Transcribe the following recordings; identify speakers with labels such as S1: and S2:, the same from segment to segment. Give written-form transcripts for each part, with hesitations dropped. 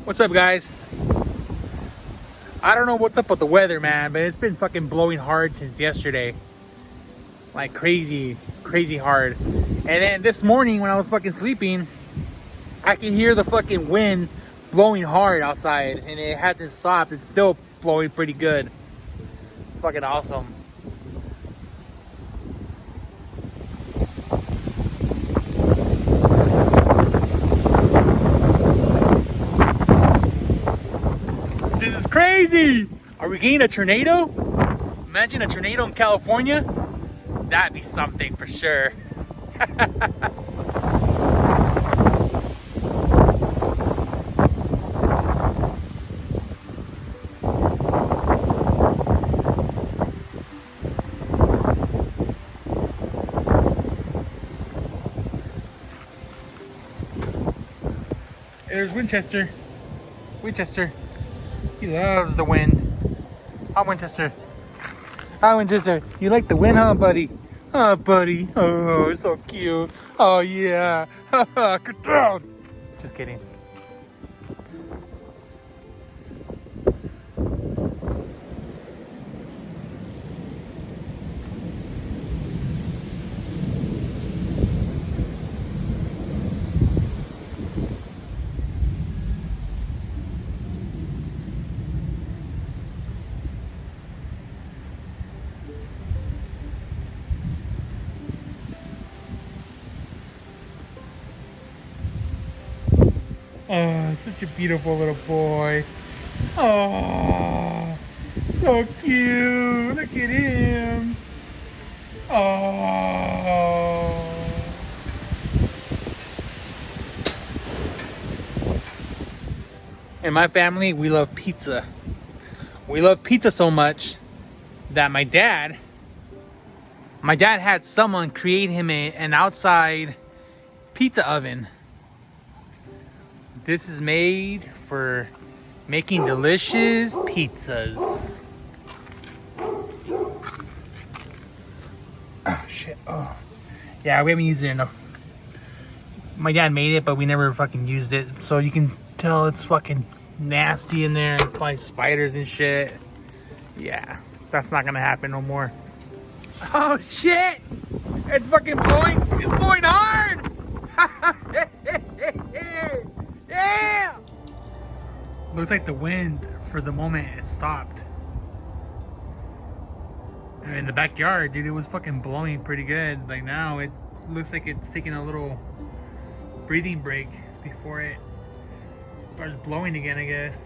S1: What's up, guys? I don't know what's up with the weather, man, but it's been fucking blowing hard since yesterday. Like crazy hard. And then this morning when I was fucking sleeping, I can hear the fucking wind blowing hard outside, and it hasn't stopped. It's still blowing pretty good. It's fucking awesome. This is crazy. Are we getting a tornado? Imagine a tornado in California. That'd be something for sure. There's Winchester. Winchester. He loves the wind. Hi, Winchester. Hi, Winchester. You like the wind, huh, buddy? Oh, buddy. Oh, so cute. Oh, yeah. Good down. Just kidding. Oh, such a beautiful little boy. Oh, so cute. Look at him. Oh. In my family, we love pizza. We love pizza so much that my dad had someone create him an outside pizza oven. This is made for making delicious pizzas. Oh shit. Oh. Yeah, we haven't used it enough. My dad made it, but we never fucking used it. So you can tell it's fucking nasty in there. It's probably spiders and shit. Yeah, that's not gonna happen no more. Oh shit! It's fucking blowing. It's blowing hard! Yeah! Looks like the wind, for the moment, it stopped. In the backyard, dude, it was fucking blowing pretty good. Like now, it looks like it's taking a little breathing break before it starts blowing again, I guess.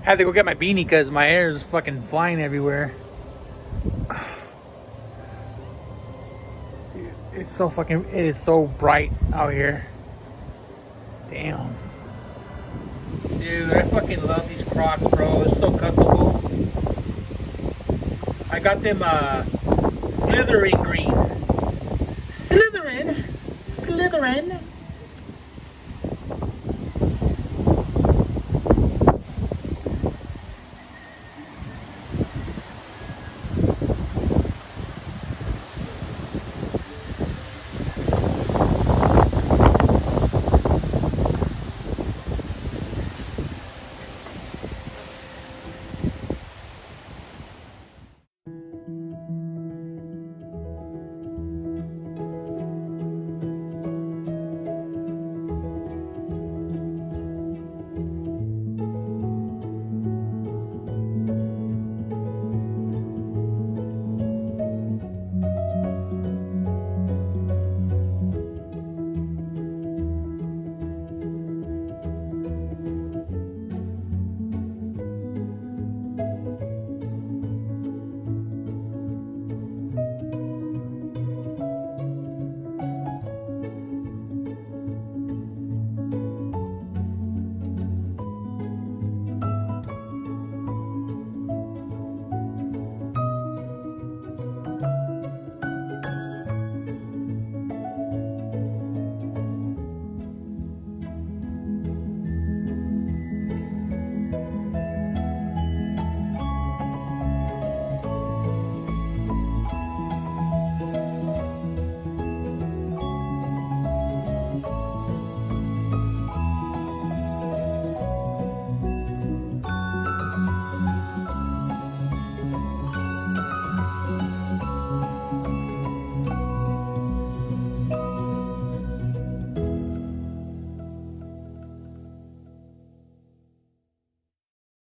S1: Had to go get my beanie because my hair is fucking flying everywhere. Dude, it's so fucking, it is so bright out here. Damn. Dude, I fucking love these Crocs, bro. It's so comfortable. I got them Slytherin green. Slytherin.